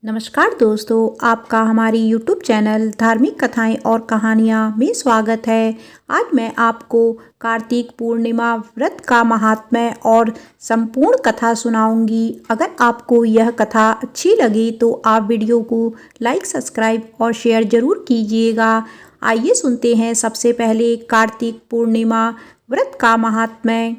नमस्कार दोस्तों, आपका हमारी YouTube चैनल धार्मिक कथाएं और कहानियां में स्वागत है। आज मैं आपको कार्तिक पूर्णिमा व्रत का महात्म्य और संपूर्ण कथा सुनाऊंगी। अगर आपको यह कथा अच्छी लगे तो आप वीडियो को लाइक, सब्सक्राइब और शेयर ज़रूर कीजिएगा। आइए सुनते हैं सबसे पहले कार्तिक पूर्णिमा व्रत का महात्म्य।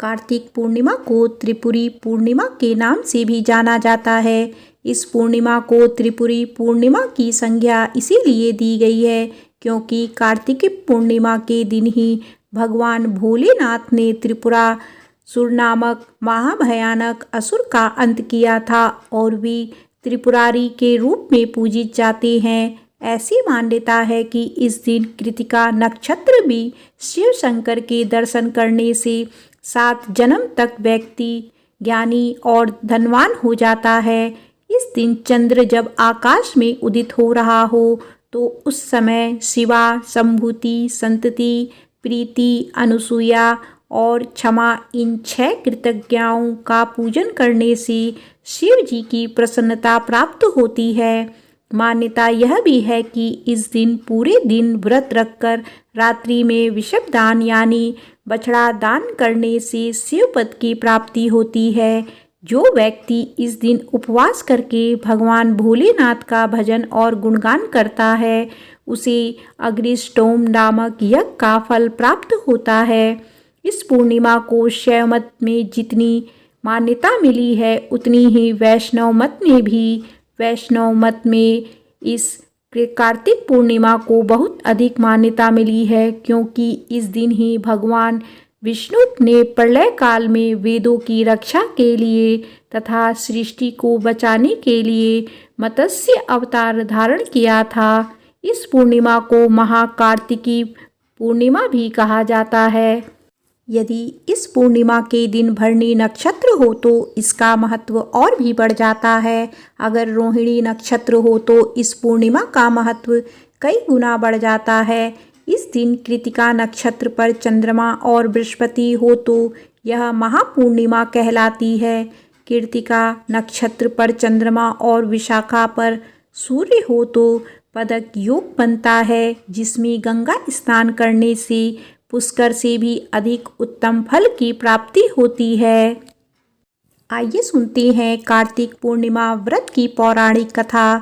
कार्तिक पूर्णिमा को त्रिपुरी पूर्णिमा के नाम से भी जाना जाता है। इस पूर्णिमा को त्रिपुरी पूर्णिमा की संज्ञा इसीलिए दी गई है क्योंकि कार्तिक पूर्णिमा के दिन ही भगवान भोलेनाथ ने त्रिपुरासुर नामक महाभयानक असुर का अंत किया था और वे त्रिपुरारी के रूप में पूजित जाते हैं। ऐसी मान्यता है कि इस दिन कृतिका नक्षत्र भी शिव शंकर के दर्शन करने से 7 जन्म तक व्यक्ति ज्ञानी और धनवान हो जाता है। इस दिन चंद्र जब आकाश में उदित हो रहा हो तो उस समय शिवा, संभूति, संतति, प्रीति, अनुसूया और क्षमा इन 6 कृतज्ञाओं का पूजन करने से शिव जी की प्रसन्नता प्राप्त होती है। मान्यता यह भी है कि इस दिन पूरे दिन व्रत रखकर रात्रि में विषव दान यानी बछड़ा दान करने से शिव पद की प्राप्ति होती है। जो व्यक्ति इस दिन उपवास करके भगवान भोलेनाथ का भजन और गुणगान करता है उसे अग्निष्टोम नामक यज्ञ का फल प्राप्त होता है। इस पूर्णिमा को शैव मत में जितनी मान्यता मिली है उतनी ही वैष्णव मत में भी। वैष्णव मत में इस कार्तिक पूर्णिमा को बहुत अधिक मान्यता मिली है क्योंकि इस दिन ही भगवान विष्णु ने प्रलय काल में वेदों की रक्षा के लिए तथा सृष्टि को बचाने के लिए मत्स्य अवतार धारण किया था। इस पूर्णिमा को महाकार्तिकी पूर्णिमा भी कहा जाता है। यदि इस पूर्णिमा के दिन भरणी नक्षत्र हो तो इसका महत्व और भी बढ़ जाता है। अगर रोहिणी नक्षत्र हो तो इस पूर्णिमा का महत्व कई गुना बढ़ जाता है। इस दिन कृतिका नक्षत्र पर चंद्रमा और बृहस्पति हो तो यह महापूर्णिमा कहलाती है। कृतिका नक्षत्र पर चंद्रमा और विशाखा पर सूर्य हो तो पदक योग बनता है जिसमें गंगा स्नान करने से पुष्कर से भी अधिक उत्तम फल की प्राप्ति होती है। आइए सुनते हैं कार्तिक पूर्णिमा व्रत की पौराणिक कथा।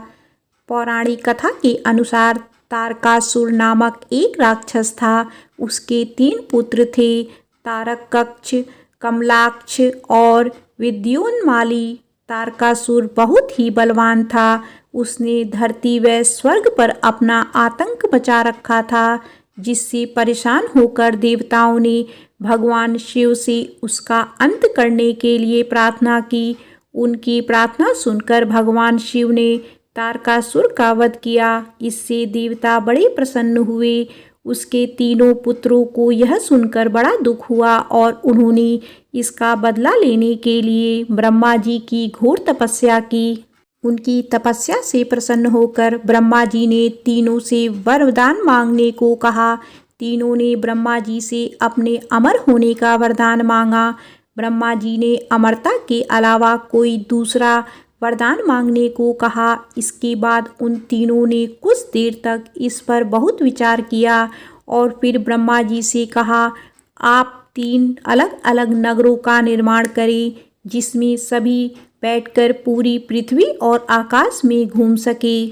पौराणिक कथा के अनुसार तारकासुर नामक एक राक्षस था। उसके 3 पुत्र थे, तारकक्ष, कमलाक्ष और विद्योन्माली। तारकासुर बहुत ही बलवान था। उसने धरती व स्वर्ग पर अपना आतंक मचा रखा था जिससे परेशान होकर देवताओं ने भगवान शिव से उसका अंत करने के लिए प्रार्थना की। उनकी प्रार्थना सुनकर भगवान शिव ने तारकासुर का वध किया। इससे देवता बड़े प्रसन्न हुए। उसके 3 पुत्रों को यह सुनकर बड़ा दुख हुआ और उन्होंने इसका बदला लेने के लिए ब्रह्मा जी की घोर तपस्या की। उनकी तपस्या से प्रसन्न होकर ब्रह्मा जी ने तीनों से वरदान मांगने को कहा। तीनों ने ब्रह्मा जी से अपने अमर होने का वरदान मांगा। ब्रह्मा जी ने अमरता के अलावा कोई दूसरा वरदान मांगने को कहा। इसके बाद उन तीनों ने कुछ देर तक इस पर बहुत विचार किया और फिर ब्रह्मा जी से कहा, आप 3 अलग अलग नगरों का निर्माण करें जिसमें सभी बैठकर पूरी पृथ्वी और आकाश में घूम सके।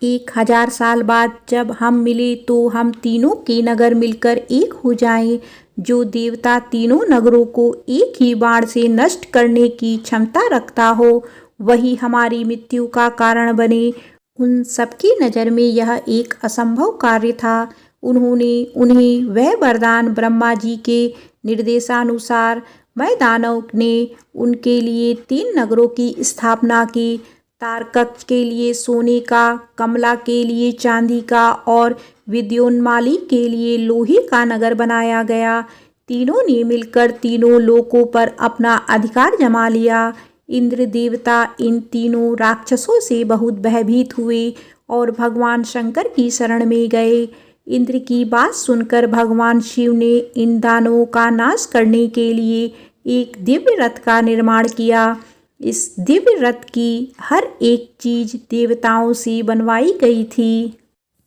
1000 साल बाद जब हम मिले तो हम तीनों के नगर मिलकर एक हो जाएं। जो देवता तीनों नगरों को एक ही बाण से नष्ट करने की क्षमता रखता हो वही हमारी मृत्यु का कारण बने। उन सबकी नज़र में यह एक असंभव कार्य था। उन्होंने उन्हें वह वरदान ब्रह्मा जी के निर्देशानुसार मैं दानव ने उनके लिए 3 नगरों की स्थापना की। तारकक्ष के लिए सोने का, कमला के लिए चांदी का और विद्योन्माली के लिए लोहे का नगर बनाया गया। तीनों ने मिलकर तीनों लोकों पर अपना अधिकार जमा लिया। इंद्र देवता इन तीनों राक्षसों से बहुत भयभीत हुए और भगवान शंकर की शरण में गए। इंद्र की बात सुनकर भगवान शिव ने इन दानवों का नाश करने के लिए एक दिव्य रथ का निर्माण किया। इस दिव्य रथ की हर एक चीज देवताओं से बनवाई गई थी।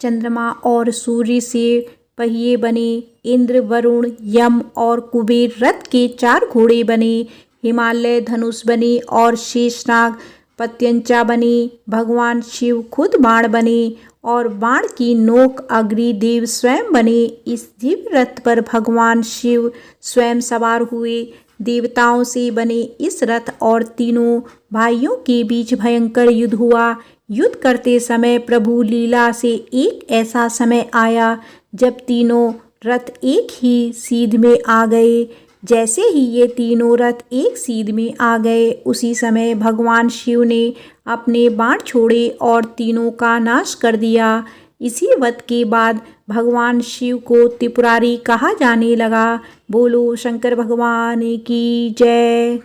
चंद्रमा और सूर्य से पहिए बने, इंद्र, वरुण, यम और कुबेर रथ के 4 घोड़े बने, हिमालय धनुष बने और शेषनाग पत्यंचा बने। भगवान शिव खुद बाण बने और बाण की नोक अग्निदेव स्वयं बने। इस दिव्य रथ पर भगवान शिव स्वयं सवार हुए। देवताओं से बने इस रथ और तीनों भाइयों के बीच भयंकर युद्ध हुआ। युद्ध करते समय प्रभु लीला से एक ऐसा समय आया जब तीनों रथ एक ही सीध में आ गए। जैसे ही ये तीनों रथ एक सीध में आ गए, उसी समय भगवान शिव ने अपने बाण छोड़े और तीनों का नाश कर दिया। इसी वध के बाद भगवान शिव को त्रिपुरारी कहा जाने लगा। बोलो शंकर भगवान की जय।